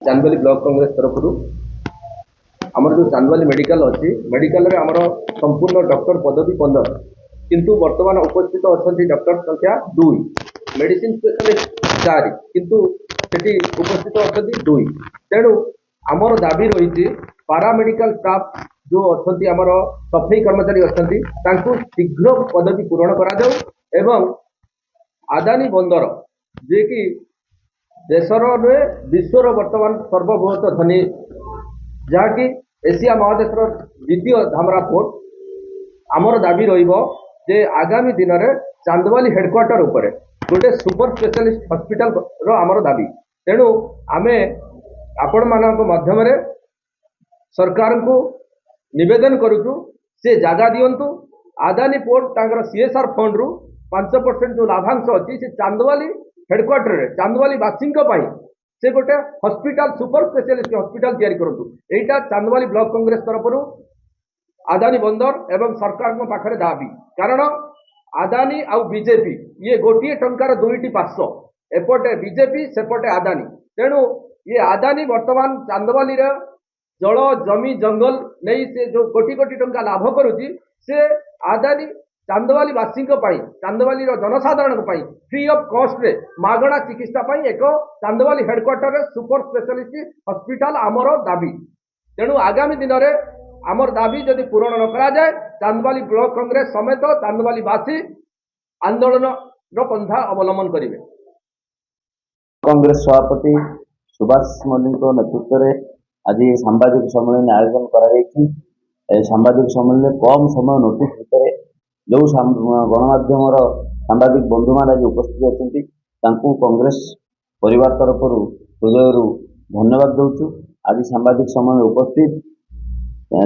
Chandbali block Congress तरफ आमर जो चांदबाली मेडिकल अच्छी मेडिकल रे आमर संपूर्ण डॉक्टर पदवी 15 किंतु वर्तमान उपस्थित अच्छा डॉक्टर संख्या 2 मेडिसिन स्पेशलिस्ट 4 किंतु सेठी उपस्थित अच्छा 2 तेणु आमर दाबी रही पारामेडिकल स्टाफ जो अच्छा आमर सफाई कर्मचारी अच्छा शीघ्र पदवी पूरण करा एवं आदानी बंदर जे कि देशर विश्वर वर्तमान सर्वबृहत धनी जहाँकि एशिया महादेश द्वितीय धामरा पोर्ट आमर दाबी रे आगामी दिन में चांदबाली हेडक्वार्टर उपर गोटे सुपर स्पेशलिस्ट हॉस्पिटल रो आमर दाबी तेणु आमे आपण मानक माध्यम सरकार को निवेदन करुचु से जगह दिंतु आदानी पोर्ट तांकर सीएसआर फंड रु 5% जो लाभांश अच्छी से चांदबाली हेडक्वार्टर रे चांदबाली वासी से गोटे हॉस्पिटल सुपर स्पेशलिस्ट हॉस्पिटल तैयारी करतु एटा चांदबाली ब्लॉक कांग्रेस तरफ आदानी बंदर एवं सरकार पाखे दाबी कारण आदानी आउ बीजेपी ये गोटे टंकार दुईटी पार्श्व एपटे बीजेपी सेपटे आदानी तेणु ये आदानी वर्तमान चांदबाली जल जमी जंगल नहीं से जो कोटी कोटी टंका लाभ करुच्ची से आदानी चांदबाली वासी चांदबाली जनसाधारण फ्री ऑफ कॉस्ट रे मागणा चिकित्सा एक चांदबाली हेडक्वार्टर रे सुपर स्पेशलिस्ट हॉस्पिटल आमर दाबी तेणु आगामी दिन में आमर दाबी जदि पूरण न करा जाए चांदबाली ब्लॉक कांग्रेस समेत चांदबाली वासी आंदोलन पंथा अवलंबन करेंगे। कांग्रेस सभापति सुभाष मल्लिक नेतृत्व में आज सांबादिक सम्मेलन आयोजन कर सांबादिक सम्मेलन कम समय नोटिस भितर जो गणमाध्यम सांबादिक बंधु मान आज उपस्थित अच्छा कांग्रेस परिवार तरफ हृदय धन्यवाद दूचु। आज सांबादिक सम्मेलन उपस्थित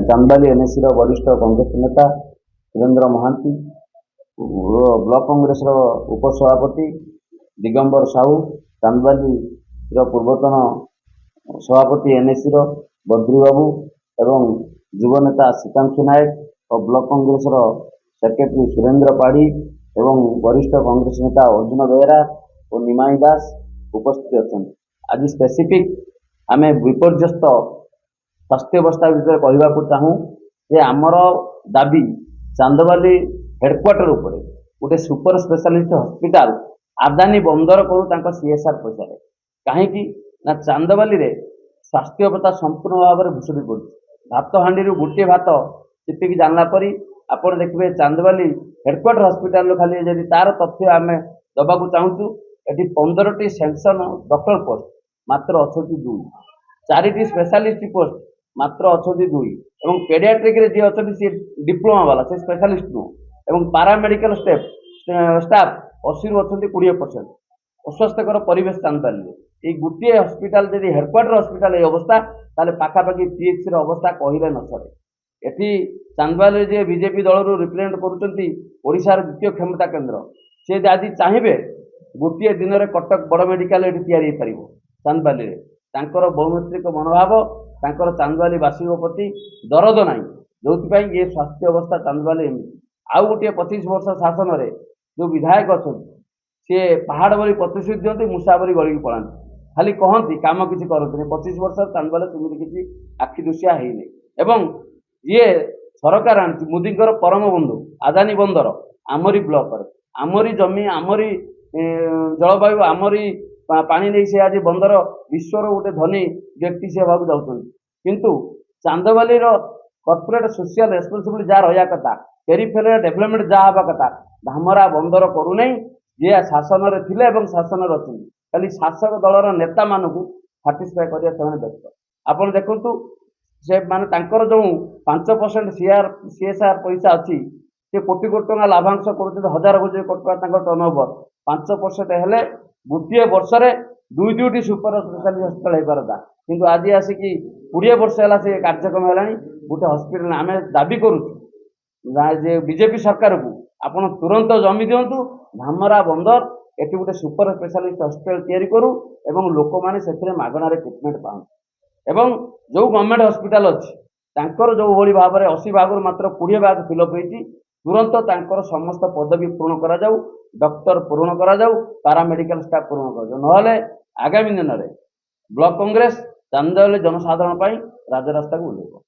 चांदबाली एनएसी वरिष्ठ कांग्रेस नेता सुरेंद्र महांती ब्लॉक कांग्रेस उपसभापति दिगंबर साहू चांदबाली पूर्वतन सभापति एनएसी बद्री बाबू एवं युव नेता श्रीकांत नायक और ब्लॉक कांग्रेस सेक्रेटरी सुरेंद्र पाढ़ी एवं वरिष्ठ कांग्रेस नेता अर्जुन बेहरा और निमाई दास उपस्थित अच्छा। आज स्पेसिफिक आम विपर्यस्त स्वास्थ्य अवस्था विषय कहवाक चाहूँ जे आमर दाबी चांदबाली हेडक्वार्टर उपर गोटे सुपर स्पेशलिस्ट हॉस्पिटल आदानी बंदर करू सीएसआर पैसा कहीं ना चांदबाली रे स्वास्थ्य अवस्था संपूर्ण भाव में भुशुड़ी पड़ी भात हांडी गोटे भात चिपिकी जानला परी आपड़ देखिए चांदबाली हेडक्वार्टर हॉस्पिटल खाली जब तार तथ्य आम दबाक चाहूँ ये 15टी सेंक्शन डॉक्टर पोस्ट मात्र अच्छा 2 4टी स्पेशलिस्ट पोस्ट मात्र अच्छा 2 और पेडियाट्रिक जी अच्छा सी डिप्लोमा वाला से स्पेशलिस्ट नुह और पारामेडिकल स्टाफ 80 रु अच्छा 20%। अस्वास्थ्यकर परिवेश चांदबाली ये गोटे हॉस्पिटल जब हेडक्वार्टर हॉस्पिटल ये अवस्था ताले पाखापाखि पीएचसी अवस्था कहले न सरे। एटी चांदबाली जे बीजेपी दल रिप्रेजेंट करुँचार द्वितीय क्षमता केन्द्र से आज चाहिए गोटे दिन में कटक बड़ मेडिकल ये पार चांदबाली तांकर बहुमैत्रिक मनोभाव तांकर चांदबाली वासी प्रति दरद ना जो ये स्वास्थ्य अवस्था चांदबाली आउ गोटे 25 वर्ष शासन में जो विधायक अच्छा सी पहाड़ बड़ी प्रतिश्रुति दिखती मूषा बड़ी गड़ी पलाती खाली कहती कम किसी करते 25 वर्ष चांदबाली सेमती किसी आखि दुशिया होनी एवं ये सरकार आनी मोदी परम बंधु आदानी बंदर आमरी ब्लॉक आमरी जमी आमरी जलवायु आमरी पानी नहीं से आज बंदर विश्वर गोटे धनी व्यक्ति से भाग जाऊँ किंतु चांदबाली कॉर्पोरेट सोशल रेस्पॉन्सिबिलिटी जहाँ रहा कथा पेरिफेरियल डेवलपमेंट जहाँ हवा कथा धामरा बंदर करूना जे शासन में थे शासन अच्छा खाली शासक दलर नेता मानू साटिस्फाई करने व्यस्त आप देखु से माने जो 5% सीएसआर पैसा अच्छी से कोटी कोटी टका लाभांश कर 1000 कोटी टका टर्नओवर 5% हेले गोटे वर्ष 2टी सुपर स्पेशलिस्ट हॉस्पिटल हो पारता किंतु आज आसिकी 20 वर्ष है से कार्यक्रम है गोटे हॉस्पिटल आम दाबी करुँ बीजेपी सरकार को आपड़ तुरंत जमी दिंतु धामरा बंदर एटी गोटे सुपर स्पेशलिस्ट हॉस्पिटल तैयारी करूँ एवं लोक मैंने मागणार ट्रिटमेंट पाऊँ एवं जो गवर्नमेंट हॉस्पिटल अच्छी जो भाई भाव में 80 भाग मात्र 20 भाग फिलअप होती तुरंत तांकर समस्त पदवी पूर्ण करा जाऊ डॉक्टर पूर्ण करा जाऊ पारामेडिकल स्टाफ पूर्ण करा जाऊ नहले आगामी दिन में ब्लॉक कांग्रेस ଚାନ୍ଦା ହେଲେ ଜନସାଧାରଣ ପାଇଁ ରାଜରାସ୍ତାକୁ ଓହ୍ଲେଇବ।